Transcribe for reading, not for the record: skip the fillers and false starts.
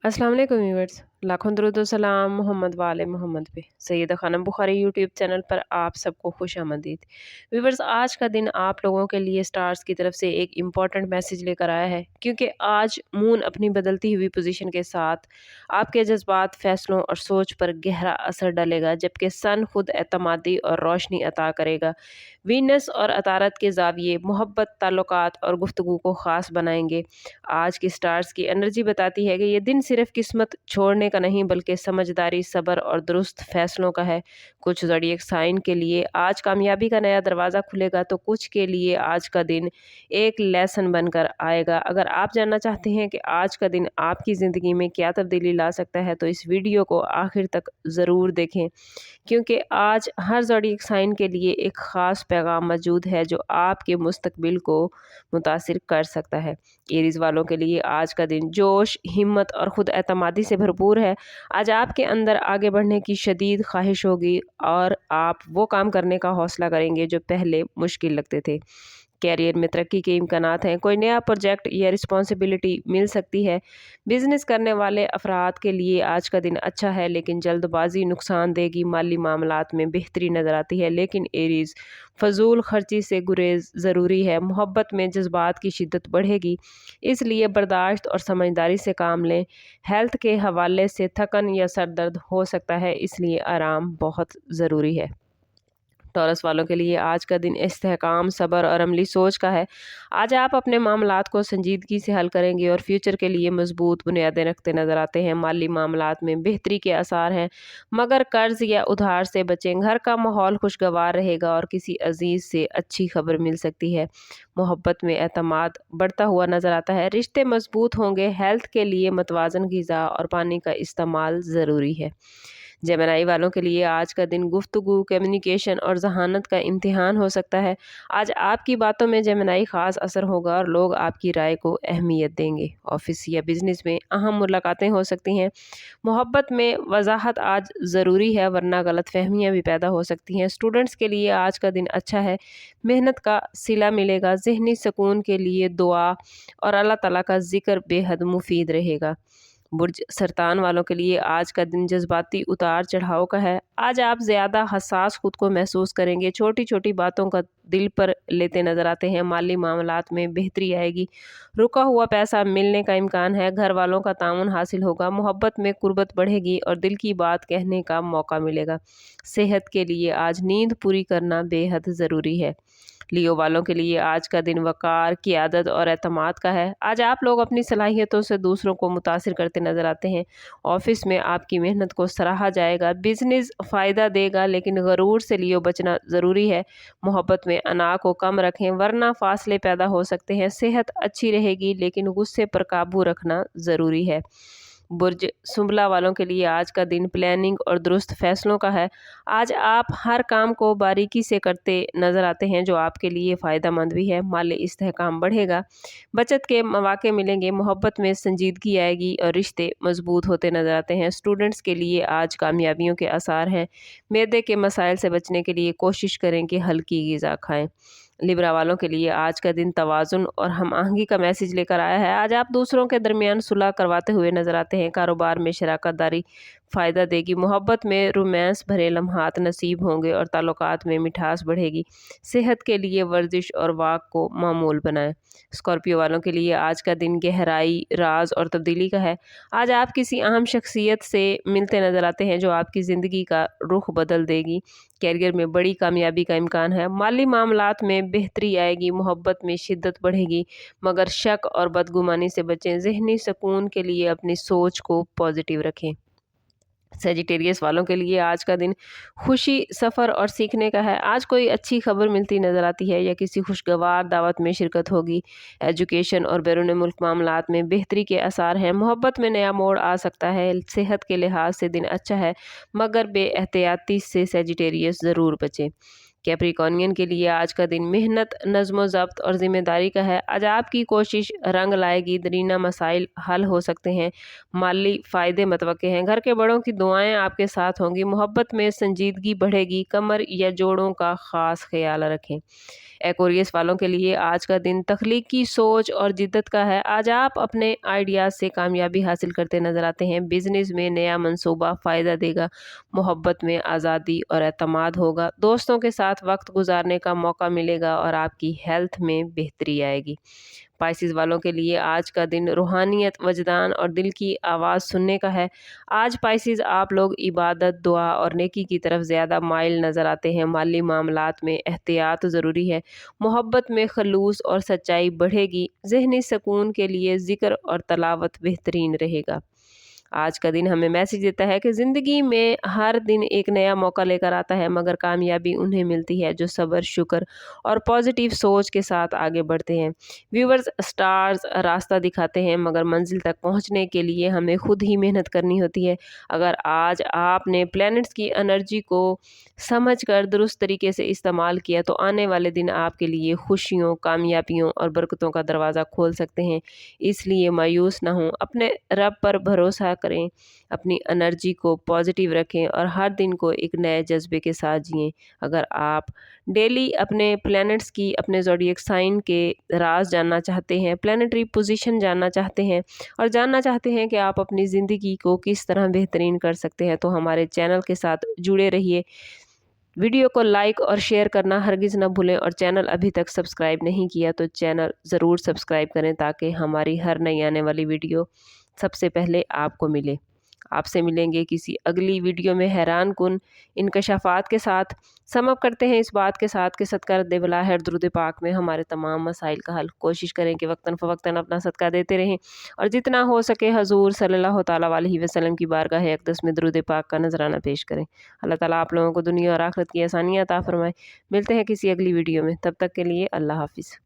अस्सलाम वालेकुम व्यूअर्स, लाखों दरूद व सलाम मोहम्मद वाले मोहम्मद पे। सैयदा खानम बुखारी यूट्यूब चैनल पर आप सबको खुश आमदीद। व्यूअर्स, आज का दिन आप लोगों के लिए स्टार्स की तरफ से एक इम्पॉर्टेंट मैसेज लेकर आया है, क्योंकि आज मून अपनी बदलती हुई पोजीशन के साथ आपके जज्बात, फैसलों और सोच पर गहरा असर डालेगा, जबकि सन खुद एतमादी और रोशनी अता करेगा। वीनस और अतारत के ज़ाविये मोहब्बत, ताल्लुकात और गुफ्तगू को ख़ास बनाएंगे। आज की स्टार्स की एनर्जी बताती है कि ये दिन सिर्फ किस्मत छोड़ने का नहीं, बल्कि समझदारी, सब्र और दुरुस्त फैसलों का है। कुछ ज़ोडिएक साइन के लिए आज कामयाबी का नया दरवाज़ा खुलेगा, तो कुछ के लिए आज का दिन एक लेसन बनकर आएगा। अगर आप जानना चाहते हैं कि आज का दिन आपकी ज़िंदगी में क्या तब्दीली ला सकता है, तो इस वीडियो को आखिर तक ज़रूर देखें, क्योंकि आज हर ज़ोडिएक साइन के लिए एक ख़ास पैगाम मौजूद है जो आपके मुस्तकबिल को मुतासिर कर सकता है। एरीज़ वालों के लिए आज का दिन जोश, हिम्मत और ख़ुद एतमादी से भरपूर है। आज आपके अंदर आगे बढ़ने की शदीद ख्वाहिश होगी और आप वो काम करने का हौसला करेंगे जो पहले मुश्किल लगते थे। कैरियर में तरक्की के इम्कानात हैं, कोई नया प्रोजेक्ट या रिस्पॉन्सिबिलिटी मिल सकती है। बिजनेस करने वाले अफराद के लिए आज का दिन अच्छा है, लेकिन जल्दबाजी नुकसान देगी। माली मामलात में बेहतरी नज़र आती है, लेकिन एरीज़ फजूल खर्ची से गुरेज ज़रूरी है। मोहब्बत में जज्बात की शिद्दत बढ़ेगी, इसलिए बर्दाश्त और समझदारी से काम लें। हेल्थ के हवाले से थकन या सर दर्द हो सकता है, इसलिए आराम बहुत ज़रूरी है। टॉरस वालों के लिए आज का दिन इस्तेहकाम, सब्र और अमली सोच का है। आज आप अपने मामलात को संजीदगी से हल करेंगे और फ्यूचर के लिए मजबूत बुनियादें रखते नजर आते हैं। माली मामलात में बेहतरी के आसार हैं, मगर कर्ज या उधार से बचें। घर का माहौल खुशगवार रहेगा और किसी अजीज से अच्छी खबर मिल सकती है। मोहब्बत में एतमाद बढ़ता हुआ नजर आता है, रिश्ते मजबूत होंगे। हेल्थ के लिए मतवाजन ग़िज़ा और पानी का इस्तेमाल ज़रूरी है। जेमिनी वालों के लिए आज का दिन गुफ्तगू, कम्युनिकेशन और जहानत का इम्तिहान हो सकता है। आज आपकी बातों में जेमिनी ख़ास असर होगा और लोग आपकी राय को अहमियत देंगे। ऑफिस या बिजनेस में अहम मुलाकातें हो सकती हैं। मोहब्बत में वजाहत आज ज़रूरी है, वरना गलतफहमियाँ भी पैदा हो सकती हैं। स्टूडेंट्स के लिए आज का दिन अच्छा है, मेहनत का सिला मिलेगा। ज़हनी सुकून के लिए दुआ और अल्लाह ताला का ज़िक्र बेहद मुफीद रहेगा। बुर्ज सरतान वालों के लिए आज का दिन जज्बाती उतार चढ़ाव का है। आज आप ज़्यादा हसास खुद को महसूस करेंगे, छोटी छोटी बातों का दिल पर लेते नज़र आते हैं। माली मामलात में बेहतरी आएगी, रुका हुआ पैसा मिलने का इम्कान है। घर वालों का ताउन हासिल होगा। मोहब्बत में कुर्बत बढ़ेगी और दिल की बात कहने का मौका मिलेगा। सेहत के लिए आज नींद पूरी करना बेहद ज़रूरी है। लियो वालों के लिए आज का दिन वक़ार, क़ियादत और एतमाद का है। आज आप लोग अपनी सलाहियतों से दूसरों को मुतासिर करते नज़र आते हैं। ऑफिस में आपकी मेहनत को सराहा जाएगा। बिजनेस फ़ायदा देगा, लेकिन गरूर से लियो बचना ज़रूरी है। मोहब्बत में अना को कम रखें, वरना फासले पैदा हो सकते हैं। सेहत अच्छी रहेगी, लेकिन गुस्से पर काबू रखना ज़रूरी है। बुर्ज सुंबला वालों के लिए आज का दिन प्लानिंग और दुरुस्त फैसलों का है। आज आप हर काम को बारीकी से करते नज़र आते हैं, जो आपके लिए फ़ायदा मंद भी है। माली इस्तेहकाम बढ़ेगा, बचत के मौके मिलेंगे। मोहब्बत में संजीदगी आएगी और रिश्ते मजबूत होते नज़र आते हैं। स्टूडेंट्स के लिए आज कामयाबियों के आसार हैं। मैदे के मसाइल से बचने के लिए कोशिश करें कि हल्की ग़िज़ा खाएँ। लिब्रा वालों के लिए आज का दिन तवाज़ुन और हम आहंगी का मैसेज लेकर आया है। आज आप दूसरों के दरमियान सुलह करवाते हुए नजर आते हैं। कारोबार में शराकत दारी फ़ायदा देगी। मोहब्बत में रोमांस भरे लम्हात नसीब होंगे और ताल्लुकात में मिठास बढ़ेगी। सेहत के लिए वर्जिश और वाक को मामूल बनाएं। स्कॉर्पियो वालों के लिए आज का दिन गहराई, राज और तब्दीली का है। आज आप किसी अहम शख्सियत से मिलते नजर आते हैं, जो आपकी ज़िंदगी का रुख बदल देगी। कैरियर में बड़ी कामयाबी का इम्कान है। माली मामलात में बेहतरी आएगी। मोहब्बत में शिद्दत बढ़ेगी, मगर शक और बदगुमानी से बचें। ज़हनी सुकून के लिए अपनी सोच को पॉजिटिव रखें। सेजिटेरियस वालों के लिए आज का दिन खुशी, सफ़र और सीखने का है। आज कोई अच्छी खबर मिलती नज़र आती है या किसी खुशगवार दावत में शिरकत होगी। एजुकेशन और बैरून मुल्क मामलात में बेहतरी के आसार हैं। मोहब्बत में नया मोड़ आ सकता है। सेहत के लिहाज से दिन अच्छा है, मगर बेएहतियाती से सेजिटेरियस ज़रूर बचें। कैप्रिकॉर्नियन के लिए आज का दिन मेहनत, नज़्म ज़ब्त और ज़िम्मेदारी का है। आज आपकी कोशिश रंग लाएगी, दरीना मसाइल हल हो सकते हैं, माली फ़ायदे मतवक्के हैं। घर के बड़ों की दुआएं आपके साथ होंगी, मोहब्बत में संजीदगी बढ़ेगी। कमर या जोड़ों का ख़ास ख्याल रखें। एक्वेरियस वालों के लिए आज का दिन तख्लीकी सोच और जिद्दत का है। आज आप अपने आइडियाज़ से कामयाबी हासिल करते नजर आते हैं। बिजनेस में नया मंसूबा फ़ायदा देगा, मोहब्बत में आज़ादी और एतमाद होगा। दोस्तों के साथ वक्त गुजारने का मौका मिलेगा और आपकी हेल्थ में बेहतरी आएगी। स्पाइसेस वालों के लिए आज का दिन रूहानियत, वजदान और दिल की आवाज़ सुनने का है। आज स्पाइसेस आप लोग इबादत, दुआ और नेकी की तरफ ज़्यादा माइल नज़र आते हैं। माली मामलात में एहतियात ज़रूरी है। मोहब्बत में खलूस और सच्चाई बढ़ेगी। ज़हनी सुकून के लिए ज़िक्र और तलावत बेहतरीन रहेगा। आज का दिन हमें मैसेज देता है कि ज़िंदगी में हर दिन एक नया मौका लेकर आता है, मगर कामयाबी उन्हें मिलती है जो सब्र, शुक्र और पॉजिटिव सोच के साथ आगे बढ़ते हैं। व्यूवर्स, स्टार्स रास्ता दिखाते हैं, मगर मंजिल तक पहुंचने के लिए हमें खुद ही मेहनत करनी होती है। अगर आज आपने प्लैनेट्स की एनर्जी को समझकर दुरुस्त तरीके से इस्तेमाल किया तो आने वाले दिन आपके लिए खुशियों, कामयाबियों और बरकतों का दरवाज़ा खोल सकते हैं। इसलिए मायूस ना हों, अपने रब पर भरोसा करें, अपनी एनर्जी को पॉजिटिव रखें और हर दिन को एक नए जज्बे के साथ जिएं। अगर आप डेली अपने प्लैनेट्स की, अपने ज़ोडिएक साइन के राज जानना चाहते हैं, प्लैनेटरी पोजीशन जानना चाहते हैं और जानना चाहते हैं कि आप अपनी ज़िंदगी को किस तरह बेहतरीन कर सकते हैं, तो हमारे चैनल के साथ जुड़े रहिए। वीडियो को लाइक और शेयर करना हरगिज़ ना भूलें और चैनल अभी तक सब्सक्राइब नहीं किया तो चैनल ज़रूर सब्सक्राइब करें ताकि हमारी हर नई आने वाली वीडियो सबसे पहले आपको मिले। आपसे मिलेंगे किसी अगली वीडियो में हैरान कुन इंकशाफात के साथ। सम अप करते हैं इस बात के साथ कि सदका रद्द बला है दुरूद पाक में हमारे तमाम मसाइल का हल। कोशिश करें कि वक्तन फ़वक्तन अपना सदका देते रहें और जितना हो सके हजूर सल्लल्लाहु ताला अलैहि वसल्लम की बारगाह अक़दस में दुरूद पाक का नजराना पेश करें। अल्लाह ताला आप लोगों को दुनिया और आखिरत की आसानियाँ अता फरमाए। मिलते हैं किसी अगली वीडियो में, तब तक के लिए अल्लाह हाफ़िज़।